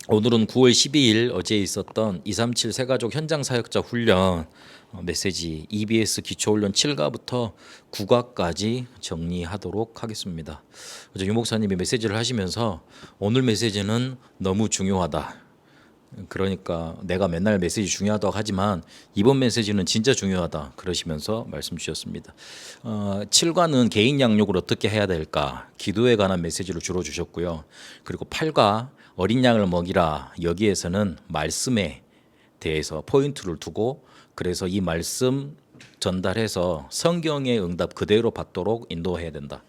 오늘은 9월 12일 어제 있었던 237 새가족 현장 사역자 훈련 메시지 EBS 기초훈련 7가부터 9가까지 정리하도록 하겠습니다. 어제 유 목사님이 메시지를 하시면서 오늘 메시지는 너무 중요하다. 그러니까 내가 맨날 메시지 중요하다고 하지만 이번 메시지는 진짜 중요하다 그러시면서 말씀 주셨습니다. 7과는 개인 양육을 어떻게 해야 될까 기도에 관한 메시지를 주로 주셨고요. 그리고 8과 어린 양을 먹이라 여기에서는 말씀에 대해서 포인트를 두고 그래서 이 말씀 전달해서 성경의 응답 그대로 받도록 인도해야 된다.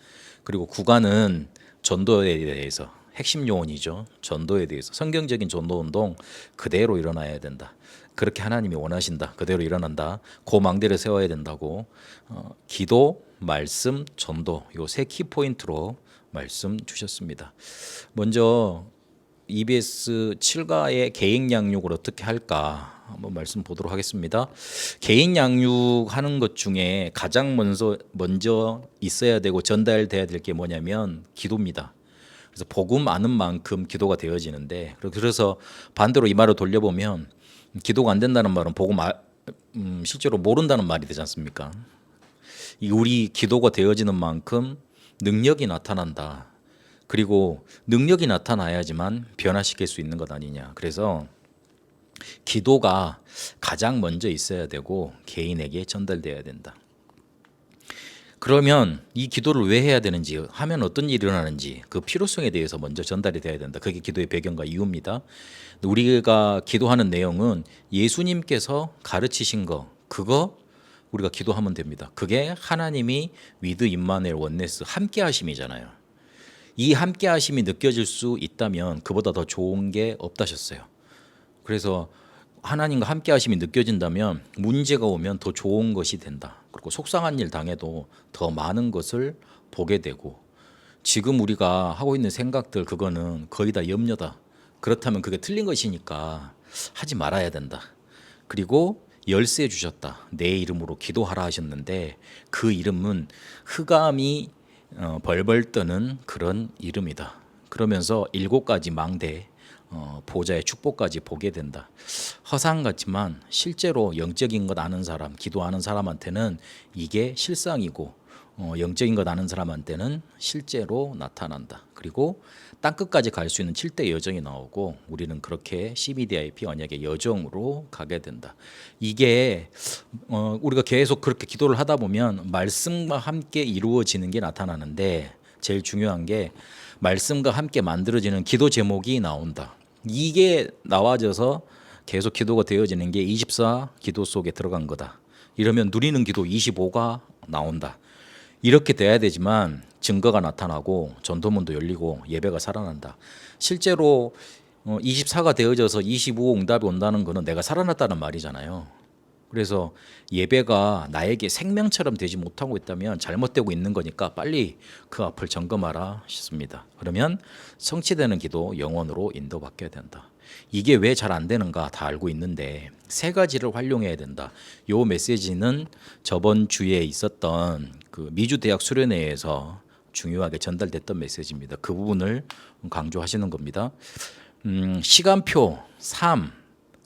그리고 9과는 전도에 대해서 핵심 요원이죠. 전도에 대해서 성경적인 전도 운동 그대로 일어나야 된다. 그렇게 하나님이 원하신다. 그대로 일어난다. 그 망대를 세워야 된다고 기도, 말씀, 전도 요 세 키포인트로 말씀 주셨습니다. 먼저 EBS 7가의 개인 양육을 어떻게 할까 한번 말씀 보도록 하겠습니다. 개인 양육하는 것 중에 가장 먼저 있어야 되고 전달돼야 될 게 뭐냐면 기도입니다. 그래서 복음 아는 만큼 기도가 되어지는데 그래서 반대로 이 말을 돌려보면 기도가 안 된다는 말은 복음 실제로 모른다는 말이 되지 않습니까? 우리 기도가 되어지는 만큼 능력이 나타난다. 그리고 능력이 나타나야지만 변화시킬 수 있는 것 아니냐. 그래서 기도가 가장 먼저 있어야 되고 개인에게 전달돼야 된다. 그러면 이 기도를 왜 해야 되는지 하면 어떤 일이 일어나는지 그 필요성에 대해서 먼저 전달이 돼야 된다. 그게 기도의 배경과 이유입니다. 우리가 기도하는 내용은 예수님께서 가르치신 거 그거 우리가 기도하면 됩니다. 그게 하나님이 위드 임마누엘 원네스 함께 하심이잖아요. 이 함께 하심이 느껴질 수 있다면 그보다 더 좋은 게 없다셨어요. 그래서 하나님과 함께 하심이 느껴진다면 문제가 오면 더 좋은 것이 된다. 그리고 속상한 일 당해도 더 많은 것을 보게 되고 지금 우리가 하고 있는 생각들 그거는 거의 다 염려다. 그렇다면 그게 틀린 것이니까 하지 말아야 된다. 그리고 열쇠 주셨다. 내 이름으로 기도하라 하셨는데 그 이름은 흑암이 벌벌 떠는 그런 이름이다. 그러면서 7가지 망대 보좌의 축복까지 보게 된다. 허상 같지만 실제로 영적인 것 아는 사람, 기도하는 사람한테는 이게 실상이고 영적인 것 아는 사람한테는 실제로 나타난다. 그리고 땅끝까지 갈 수 있는 7대 여정이 나오고 우리는 그렇게 CBDIP 언약의 여정으로 가게 된다. 이게 우리가 계속 그렇게 기도를 하다 보면 말씀과 함께 이루어지는 게 나타나는데 제일 중요한 게 말씀과 함께 만들어지는 기도 제목이 나온다. 이게 나와져서 계속 기도가 되어지는 게 24 기도 속에 들어간 거다. 이러면 누리는 기도 25가 나온다. 이렇게 돼야 되지만 증거가 나타나고 전도문도 열리고 예배가 살아난다. 실제로 24가 되어져서 25 응답이 온다는 거는 내가 살아났다는 말이잖아요. 그래서 예배가 나에게 생명처럼 되지 못하고 있다면 잘못되고 있는 거니까 빨리 그 앞을 점검하라 싶습니다. 그러면 성취되는 기도 영원으로 인도받게 된다. 이게 왜 잘 안 되는가 다 알고 있는데 3가지를 활용해야 된다. 요 메시지는 저번 주에 있었던 그 미주 대학 수련회에서 중요하게 전달됐던 메시지입니다. 그 부분을 강조하시는 겁니다. 시간표 3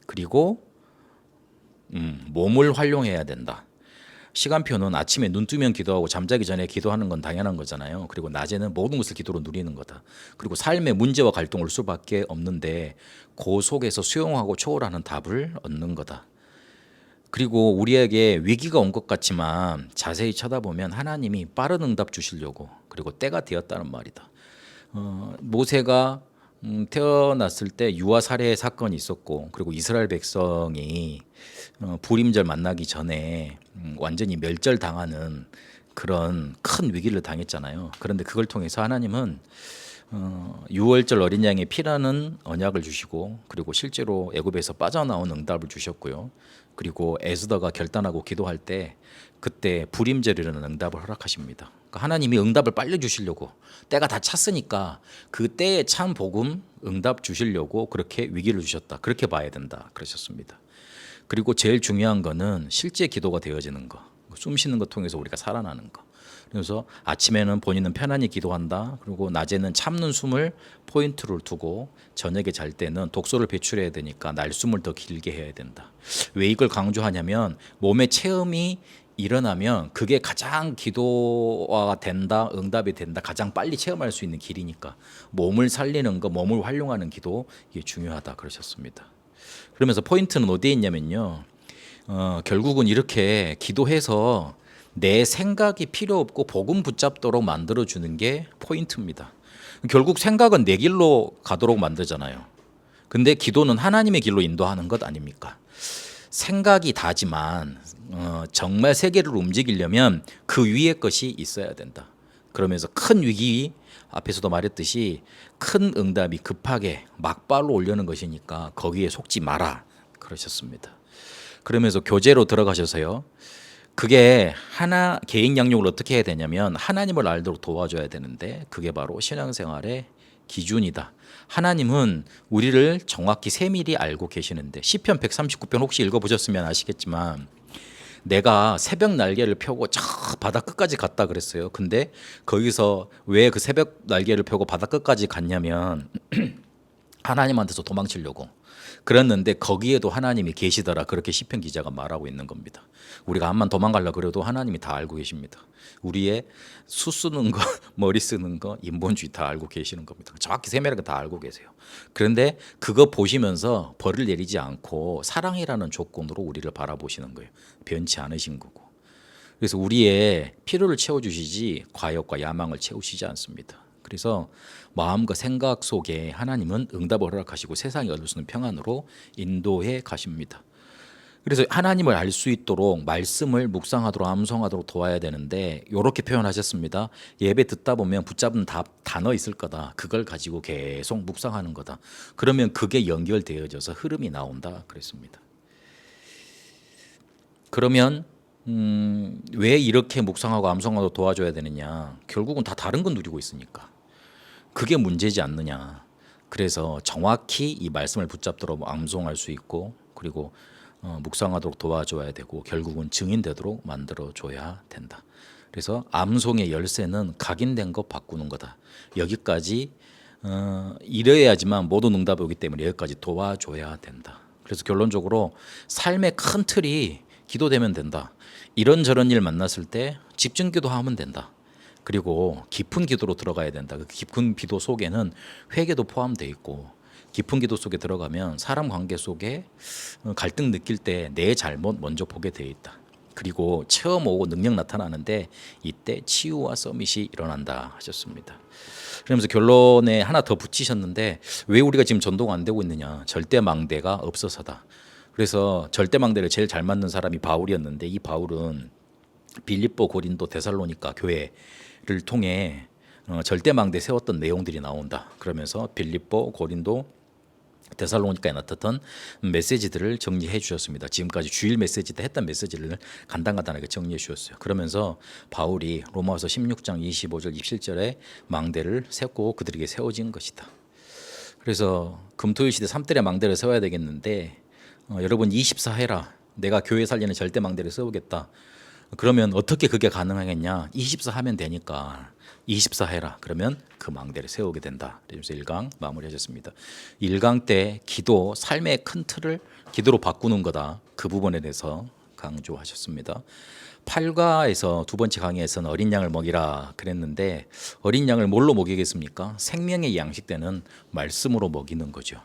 그리고 몸을 활용해야 된다. 시간표는 아침에 눈 뜨면 기도하고 잠자기 전에 기도하는 건 당연한 거잖아요. 그리고 낮에는 모든 것을 기도로 누리는 거다. 그리고 삶의 문제와 갈등을 올 수밖에 없는데 그 속에서 수용하고 초월하는 답을 얻는 거다. 그리고 우리에게 위기가 온 것 같지만 자세히 쳐다보면 하나님이 빠른 응답 주시려고 그리고 때가 되었다는 말이다. 모세가 태어났을 때 유아 살해 사건이 있었고 그리고 이스라엘 백성이 불임절 만나기 전에 완전히 멸절당하는 그런 큰 위기를 당했잖아요. 그런데 그걸 통해서 하나님은 6월절 어린 양의 피라는 언약을 주시고 그리고 실제로 애굽에서 빠져나온 응답을 주셨고요. 그리고 에스더가 결단하고 기도할 때 그때 불임절이라는 응답을 허락하십니다. 그러니까 하나님이 응답을 빨리 주시려고 때가 다 찼으니까 그 때에 찬 복음 응답 주시려고 그렇게 위기를 주셨다. 그렇게 봐야 된다. 그러셨습니다. 그리고 제일 중요한 거는 실제 기도가 되어지는 거. 숨 쉬는 것 통해서 우리가 살아나는 거. 그래서 아침에는 본인은 편안히 기도한다. 그리고 낮에는 참는 숨을 포인트를 두고 저녁에 잘 때는 독소를 배출해야 되니까 날숨을 더 길게 해야 된다. 왜 이걸 강조하냐면 몸의 체험이 일어나면 그게 가장 기도가 된다, 응답이 된다, 가장 빨리 체험할 수 있는 길이니까 몸을 살리는 거, 몸을 활용하는 기도 이게 중요하다 그러셨습니다. 그러면서 포인트는 어디에 있냐면요. 결국은 이렇게 기도해서 내 생각이 필요 없고 복음 붙잡도록 만들어 주는 게 포인트입니다. 결국 생각은 내 길로 가도록 만들잖아요. 근데 기도는 하나님의 길로 인도하는 것 아닙니까? 생각이 다지만 정말 세계를 움직이려면 그 위에 것이 있어야 된다. 그러면서 큰 위기 앞에서도 말했듯이 큰 응답이 급하게 막발로 오려는 것이니까 거기에 속지 마라 그러셨습니다. 그러면서 교제로 들어가셔서요. 그게 하나 개인 양육을 어떻게 해야 되냐면 하나님을 알도록 도와줘야 되는데 그게 바로 신앙생활의 기준이다. 하나님은 우리를 정확히 세밀히 알고 계시는데 시편 139편 혹시 읽어보셨으면 아시겠지만 내가 새벽 날개를 펴고 저 바다 끝까지 갔다 그랬어요. 근데 거기서 왜 그 새벽 날개를 펴고 바다 끝까지 갔냐면 하나님한테서 도망치려고 그랬는데 거기에도 하나님이 계시더라. 그렇게 시편 기자가 말하고 있는 겁니다. 우리가 암만 도망가려고 그래도 하나님이 다 알고 계십니다. 우리의 수 쓰는 거, 머리 쓰는 거, 인본주의 다 알고 계시는 겁니다. 정확히 세밀하게 다 알고 계세요. 그런데 그거 보시면서 벌을 내리지 않고 사랑이라는 조건으로 우리를 바라보시는 거예요. 변치 않으신 거고. 그래서 우리의 필요를 채워주시지 과욕과 야망을 채우시지 않습니다. 그래서 마음과 생각 속에 하나님은 응답을 허락하시고 세상이 얻을 수 있는 평안으로 인도해 가십니다. 그래서 하나님을 알 수 있도록 말씀을 묵상하도록 암송하도록 도와야 되는데 이렇게 표현하셨습니다. 예배 듣다 보면 붙잡은 단어 있을 거다. 그걸 가지고 계속 묵상하는 거다. 그러면 그게 연결되어져서 흐름이 나온다 그랬습니다. 그러면 왜 이렇게 묵상하고 암송하고 도와줘야 되느냐. 결국은 다 다른 건 누리고 있으니까. 그게 문제지 않느냐. 그래서 정확히 이 말씀을 붙잡도록 암송할 수 있고 그리고 묵상하도록 도와줘야 되고 결국은 증인되도록 만들어줘야 된다. 그래서 암송의 열쇠는 각인된 것 바꾸는 거다. 여기까지 이래야지만 모든 응답이 오기 때문에 여기까지 도와줘야 된다. 그래서 결론적으로 삶의 큰 틀이 기도되면 된다. 이런저런 일 만났을 때 집중 기도하면 된다. 그리고 깊은 기도로 들어가야 된다. 그 깊은 기도 속에는 회개도 포함되어 있고 깊은 기도 속에 들어가면 사람 관계 속에 갈등 느낄 때 내 잘못 먼저 보게 되어 있다. 그리고 체험 오고 능력 나타나는데 이때 치유와 서밋이 일어난다 하셨습니다. 그러면서 결론에 하나 더 붙이셨는데 왜 우리가 지금 전도가 안 되고 있느냐. 절대망대가 없어서다. 그래서 절대망대를 제일 잘 맞는 사람이 바울이었는데 이 바울은 빌립보, 고린도, 데살로니가 교회를 통해 절대망대 세웠던 내용들이 나온다. 그러면서 빌립보, 고린도, 데살로니가에 나타났던 메시지들을 정리해 주셨습니다. 지금까지 주일 메시지 때 했던 메시지를 간단하게 정리해 주셨어요. 그러면서 바울이 로마서 16장 25절 27절에 망대를 세웠고 그들에게 세워진 것이다. 그래서 금토일 시대 3대의 망대를 세워야 되겠는데 여러분 24해라. 내가 교회 살리는 절대 망대를 세우겠다. 그러면 어떻게 그게 가능하겠냐? 24 하면 되니까 24 해라. 그러면 그 망대를 세우게 된다. 그래서 1강 마무리하셨습니다. 1강 때 기도, 삶의 큰 틀을 기도로 바꾸는 거다. 그 부분에 대해서 강조하셨습니다. 8과에서 두 번째 강의에서는 어린 양을 먹이라 그랬는데 어린 양을 뭘로 먹이겠습니까? 생명의 양식되는 말씀으로 먹이는 거죠.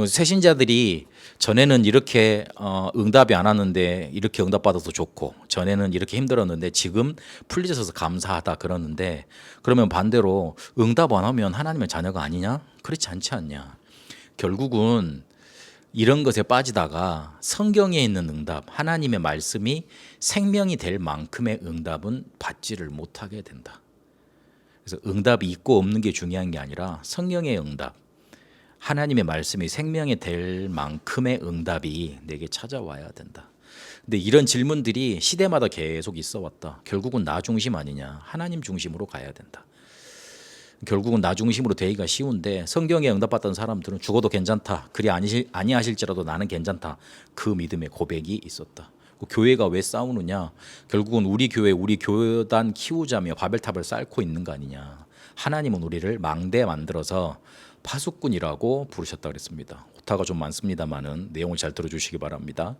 새신자들이 전에는 이렇게 응답이 안 왔는데 이렇게 응답받아서 좋고 전에는 이렇게 힘들었는데 지금 풀리셔서 감사하다 그러는데 그러면 반대로 응답 안 하면 하나님의 자녀가 아니냐? 그렇지 않지 않냐? 결국은 이런 것에 빠지다가 성경에 있는 응답, 하나님의 말씀이 생명이 될 만큼의 응답은 받지를 못하게 된다. 그래서 응답이 있고 없는 게 중요한 게 아니라 성경의 응답, 하나님의 말씀이 생명이 될 만큼의 응답이 내게 찾아와야 된다. 근데 이런 질문들이 시대마다 계속 있어 왔다. 결국은 나 중심 아니냐, 하나님 중심으로 가야 된다. 결국은 나 중심으로 되기가 쉬운데 성경에 응답받던 사람들은 죽어도 괜찮다. 그리 아니하실지라도 나는 괜찮다. 그 믿음의 고백이 있었다. 교회가 왜 싸우느냐? 결국은 우리 교회, 우리 교단 키우자며 바벨탑을 쌓고 있는 거 아니냐? 하나님은 우리를 망대 만들어서 파수꾼이라고 부르셨다 그랬습니다. 오타가 좀 많습니다만은 내용을 잘 들어주시기 바랍니다.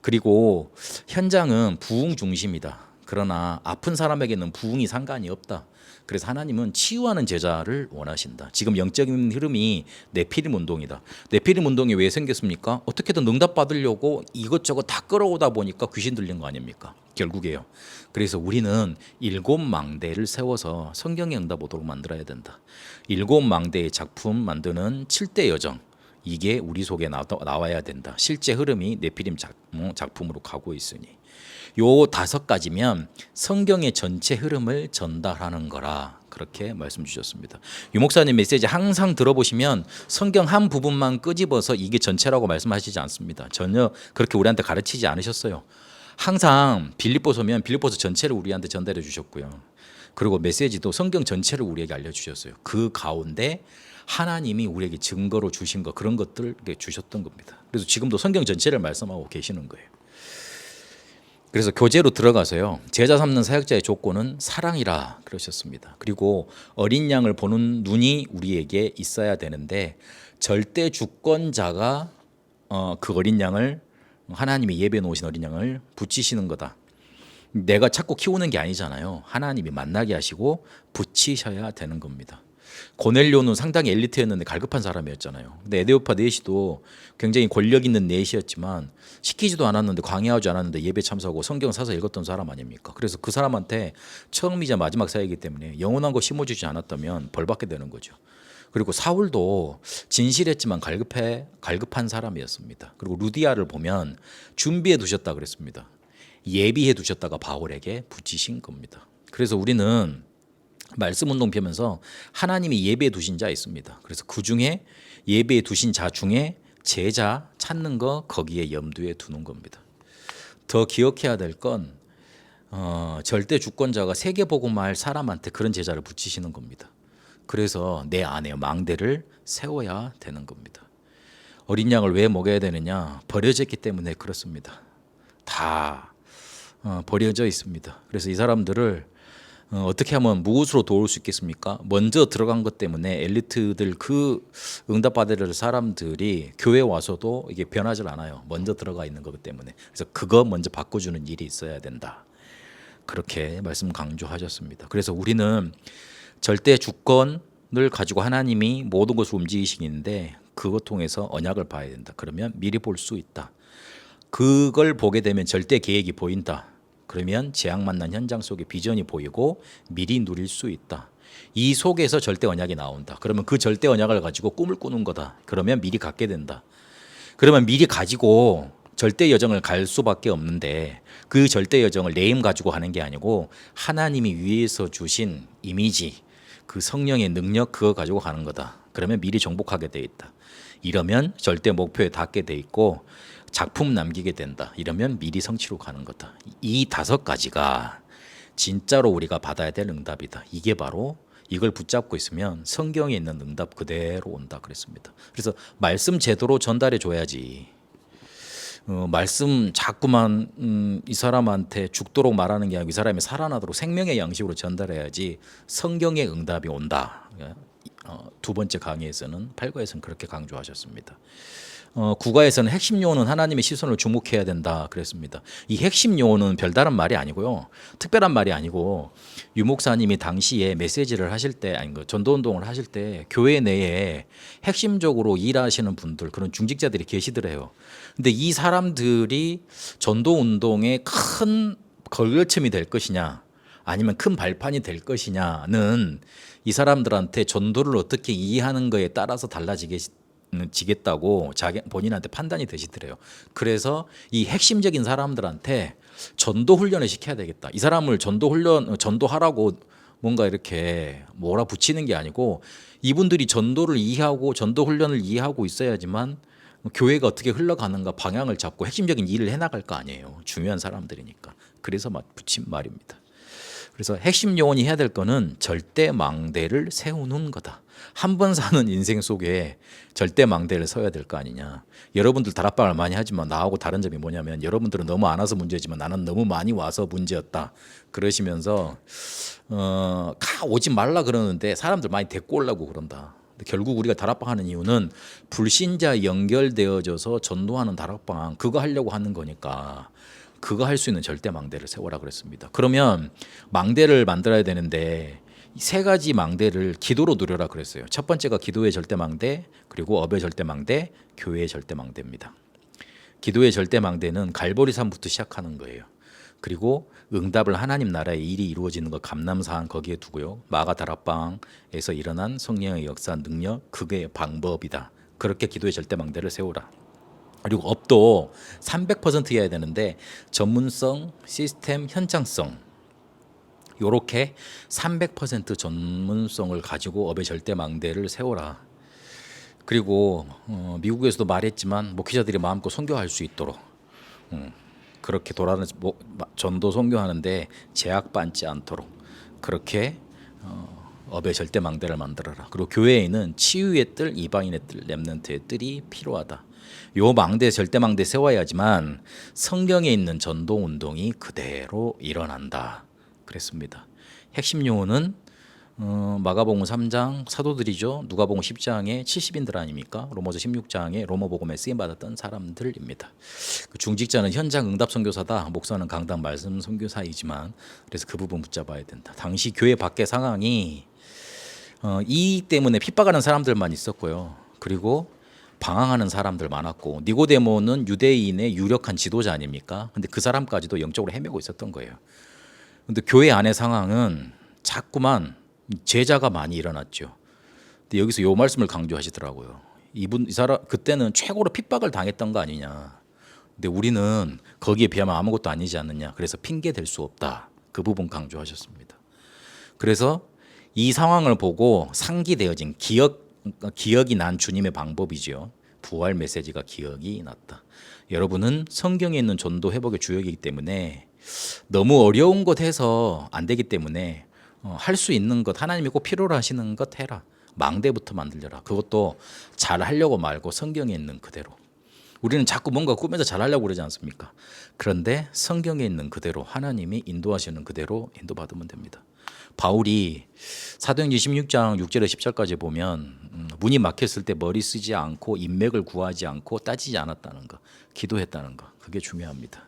그리고 현장은 부흥 중심이다. 그러나 아픈 사람에게는 부흥이 상관이 없다. 그래서 하나님은 치유하는 제자를 원하신다. 지금 영적인 흐름이 네피림 운동이다. 네피림 운동이 왜 생겼습니까? 어떻게든 응답 받으려고 이것저것 다 끌어오다 보니까 귀신 들린 거 아닙니까? 결국에요. 그래서 우리는 7망대를 세워서 성경의 응답 오도록 만들어야 된다. 7망대의 작품 만드는 7대 여정, 이게 우리 속에 나와야 된다. 실제 흐름이 네피림 작품으로 가고 있으니 요 5가지면 성경의 전체 흐름을 전달하는 거라, 그렇게 말씀 주셨습니다. 유 목사님 메시지 항상 들어보시면 성경 한 부분만 끄집어서 이게 전체라고 말씀하시지 않습니다. 전혀 그렇게 우리한테 가르치지 않으셨어요. 항상 빌립보서면 빌립보서 전체를 우리한테 전달해 주셨고요. 그리고 메시지도 성경 전체를 우리에게 알려주셨어요. 그 가운데 하나님이 우리에게 증거로 주신 거, 그런 것들을 주셨던 겁니다. 그래서 지금도 성경 전체를 말씀하고 계시는 거예요. 그래서 교재로 들어가서요, 제자 삼는 사역자의 조건은 사랑이라 그러셨습니다. 그리고 어린 양을 보는 눈이 우리에게 있어야 되는데 절대 주권자가 그 어린 양을, 하나님이 예배해 놓으신 어린 양을 붙이시는 거다. 내가 찾고 키우는 게 아니잖아요. 하나님이 만나게 하시고 붙이셔야 되는 겁니다. 고넬료는 상당히 엘리트였는데 갈급한 사람이었잖아요. 근데 에데오파 넷이도 굉장히 권력 있는 넷이었지만 시키지도 않았는데, 강요하지 않았는데 예배 참석하고 성경 사서 읽었던 사람 아닙니까? 그래서 그 사람한테 처음이자 마지막 사역이기 때문에 영원한 거 심어주지 않았다면 벌받게 되는 거죠. 그리고 사울도 진실했지만 갈급한 사람이었습니다. 그리고 루디아를 보면 준비해 두셨다 그랬습니다. 예비해 두셨다가 바울에게 붙이신 겁니다. 그래서 우리는 말씀 운동 펴면서 하나님이 예배해 두신 자 있습니다. 그래서 그 중에 예배해 두신 자 중에 제자 찾는 거, 거기에 염두에 두는 겁니다. 더 기억해야 될 건 절대 주권자가 세계복음할 사람한테 그런 제자를 붙이시는 겁니다. 그래서 내 안에 망대를 세워야 되는 겁니다. 어린 양을 왜 먹여야 되느냐? 버려졌기 때문에 그렇습니다. 다 버려져 있습니다. 그래서 이 사람들을 어떻게 하면 무엇으로 도울 수 있겠습니까? 먼저 들어간 것 때문에 엘리트들, 그 응답받을 사람들이 교회 와서도 이게 변하지 않아요. 먼저 들어가 있는 것 때문에. 그래서 그거 먼저 바꿔주는 일이 있어야 된다. 그렇게 말씀 강조하셨습니다. 그래서 우리는 절대 주권을 가지고 하나님이 모든 것을 움직이시는데 그것 통해서 언약을 봐야 된다. 그러면 미리 볼 수 있다. 그걸 보게 되면 절대 계획이 보인다. 그러면 재앙 만난 현장 속에 비전이 보이고 미리 누릴 수 있다. 이 속에서 절대 언약이 나온다. 그러면 그 절대 언약을 가지고 꿈을 꾸는 거다. 그러면 미리 갖게 된다. 그러면 미리 가지고 절대 여정을 갈 수밖에 없는데 그 절대 여정을 내 힘 가지고 하는 게 아니고 하나님이 위에서 주신 이미지, 그 성령의 능력, 그거 가지고 가는 거다. 그러면 미리 정복하게 돼 있다. 이러면 절대 목표에 닿게 돼 있고 작품 남기게 된다. 이러면 미리 성취로 가는 거다. 이 5가지가 진짜로 우리가 받아야 될 응답이다. 이게 바로, 이걸 붙잡고 있으면 성경에 있는 응답 그대로 온다 그랬습니다. 그래서 말씀 제대로 전달해 줘야지. 말씀 자꾸만 이 사람한테 죽도록 말하는 게 아니고 이 사람이 살아나도록 생명의 양식으로 전달해야지 성경의 응답이 온다. 2번째 강의에서는 8과에서는 그렇게 강조하셨습니다. 9과에서는 핵심 요원은 하나님의 시선을 주목해야 된다 그랬습니다. 이 핵심 요원은 별다른 말이 아니고요, 특별한 말이 아니고 유 목사님이 당시에 메시지를 하실 때, 아니 전도운동을 하실 때 교회 내에 핵심적으로 일하시는 분들, 그런 중직자들이 계시더래요. 근데 이 사람들이 전도운동의 큰 걸거침이 될 것이냐 아니면 큰 발판이 될 것이냐는 이 사람들한테 전도를 어떻게 이해하는 거에 따라서 달라지겠다고 본인한테 판단이 되시더래요. 그래서 이 핵심적인 사람들한테 전도 훈련을 시켜야 되겠다. 이 사람을 전도하라고 뭔가 이렇게 몰아붙이는 게 아니고 이분들이 전도를 이해하고 전도 훈련을 이해하고 있어야지만 교회가 어떻게 흘러가는가 방향을 잡고 핵심적인 일을 해나갈 거 아니에요. 중요한 사람들이니까. 그래서 붙인 말입니다. 그래서 핵심 요원이 해야 될 거는 절대 망대를 세우는 거다. 한 번 사는 인생 속에 절대 망대를 서야 될 거 아니냐. 여러분들 다락방을 많이 하지만 나하고 다른 점이 뭐냐면 여러분들은 너무 안 와서 문제지만 나는 너무 많이 와서 문제였다. 그러시면서 오지 말라 그러는데 사람들 많이 데리고 오려고 그런다. 결국 우리가 다락방 하는 이유는 불신자 연결되어져서 전도하는 다락방 그거 하려고 하는 거니까 그거 할 수 있는 절대 망대를 세워라 그랬습니다. 그러면 망대를 만들어야 되는데 세 가지 망대를 기도로 누려라 그랬어요. 첫 번째가 기도의 절대 망대, 그리고 업의 절대 망대, 교회의 절대 망대입니다. 기도의 절대 망대는 갈보리 산부터 시작하는 거예요. 그리고 응답을 하나님 나라의 일이 이루어지는 것 감남사항 거기에 두고요. 마가 다락방에서 일어난 성령의 역사 능력 그게 방법이다. 그렇게 기도의 절대 망대를 세우라. 그리고 업도 300%여야 되는데 전문성, 시스템, 현장성 요렇게 300% 전문성을 가지고 업의 절대 망대를 세워라. 그리고 미국에서도 말했지만 목회자들이 마음껏 선교할 수 있도록 그렇게 돌아다니 전도 선교하는데 제약받지 않도록 그렇게 업의 절대 망대를 만들어라. 그리고 교회에는 치유의 뜰, 이방인의 뜰, 렘넌트의 뜰이 필요하다. 요 망대 절대 망대 세워야지만 성경에 있는 전도 운동이 그대로 일어난다. 그랬습니다. 핵심 용어는 마가복음 3장 사도들이죠. 누가복음 10장의 70인들 아닙니까? 로마서 16장의 로마복음에 쓰임 받았던 사람들입니다. 그 중직자는 현장 응답 선교사다. 목사는 강단 말씀 선교사이지만 그래서 그 부분 붙잡아야 된다. 당시 교회 밖의 상황이 이 때문에 핍박하는 사람들만 있었고요. 그리고 방황하는 사람들 많았고 니고데모는 유대인의 유력한 지도자 아닙니까? 근데 그 사람까지도 영적으로 헤매고 있었던 거예요. 근데 교회 안의 상황은 자꾸만 제자가 많이 일어났죠. 근데 여기서 요 말씀을 강조하시더라고요. 이 사람 그때는 최고로 핍박을 당했던 거 아니냐. 근데 우리는 거기에 비하면 아무것도 아니지 않느냐. 그래서 핑계 댈 수 없다. 그 부분 강조하셨습니다. 그래서 이 상황을 보고 상기되어진 기억이 난 주님의 방법이죠. 부활 메시지가 기억이 났다. 여러분은 성경에 있는 전도 회복의 주역이기 때문에 너무 어려운 것 해서 안 되기 때문에 할 수 있는 것 하나님이 꼭 필요로 하시는 것 해라. 망대부터 만들려라. 그것도 잘 하려고 말고 성경에 있는 그대로. 우리는 자꾸 뭔가 꾸며서 잘 하려고 그러지 않습니까? 그런데 성경에 있는 그대로 하나님이 인도하시는 그대로 인도받으면 됩니다. 바울이 사도행전 26장 6절에서 10절까지 보면 문이 막혔을 때 머리 쓰지 않고 인맥을 구하지 않고 따지지 않았다는 거, 기도했다는 거, 그게 중요합니다.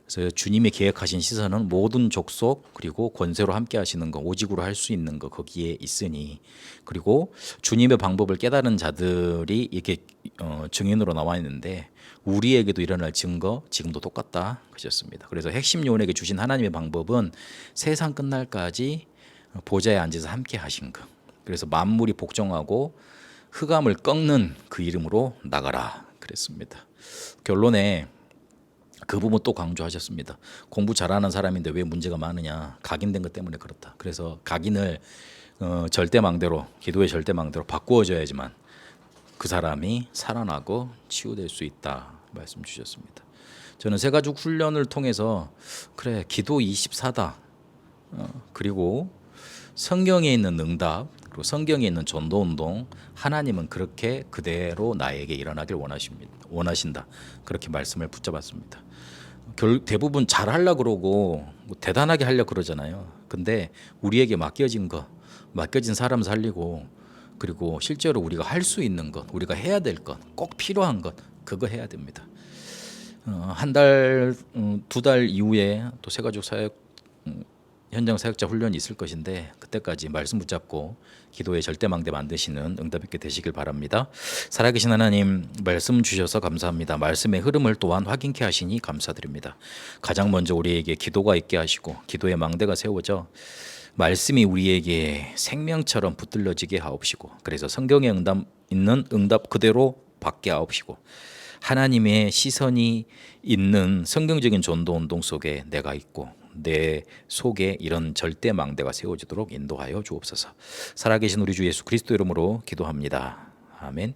그래서 주님이 계획하신 시선은 모든 족속 그리고 권세로 함께 하시는 거, 오직으로 할 수 있는 거 거기에 있으니, 그리고 주님의 방법을 깨달은 자들이 이렇게 증인으로 나와 있는데 우리에게도 일어날 증거 지금도 똑같다 그러셨습니다. 그래서 핵심 요원에게 주신 하나님의 방법은 세상 끝날까지 보좌에 앉아서 함께 하신 거. 그래서 만물이 복종하고 흑암을 꺾는 그 이름으로 나가라 그랬습니다. 결론에 그 부분 또 강조하셨습니다. 공부 잘하는 사람인데 왜 문제가 많으냐. 각인된 것 때문에 그렇다. 그래서 각인을 절대망대로, 기도의 절대망대로 바꾸어져야지만 그 사람이 살아나고 치유될 수 있다 말씀 주셨습니다. 저는 새가족 훈련을 통해서 그래 기도 24다. 그리고 성경에 있는 응답, 그리고 성경에 있는 전도운동, 하나님은 그렇게 그대로 나에게 일어나길 원하신다. 그렇게 말씀을 붙잡았습니다. 대부분 잘하려고 그러고 뭐 대단하게 하려고 그러잖아요. 근데 우리에게 맡겨진 것, 맡겨진 사람 살리고, 그리고 실제로 우리가 할 수 있는 것, 우리가 해야 될 것, 꼭 필요한 것, 그거 해야 됩니다. 한 달, 두 달 이후에 또 새가족 사역 현장 사역자 훈련이 있을 것인데 그때까지 말씀 붙잡고 기도의 절대망대 만드시는 응답 있게 되시길 바랍니다. 살아계신 하나님 말씀 주셔서 감사합니다. 말씀의 흐름을 또한 확인케 하시니 감사드립니다. 가장 먼저 우리에게 기도가 있게 하시고 기도의 망대가 세워져 말씀이 우리에게 생명처럼 붙들려지게 하옵시고, 그래서 성경에 있는 응답 그대로 받게 하옵시고, 하나님의 시선이 있는 성경적인 전도운동 속에 내가 있고 내 속에 이런 절대 망대가 세워지도록 인도하여 주옵소서. 살아계신 우리 주 예수 그리스도 이름으로 기도합니다. 아멘.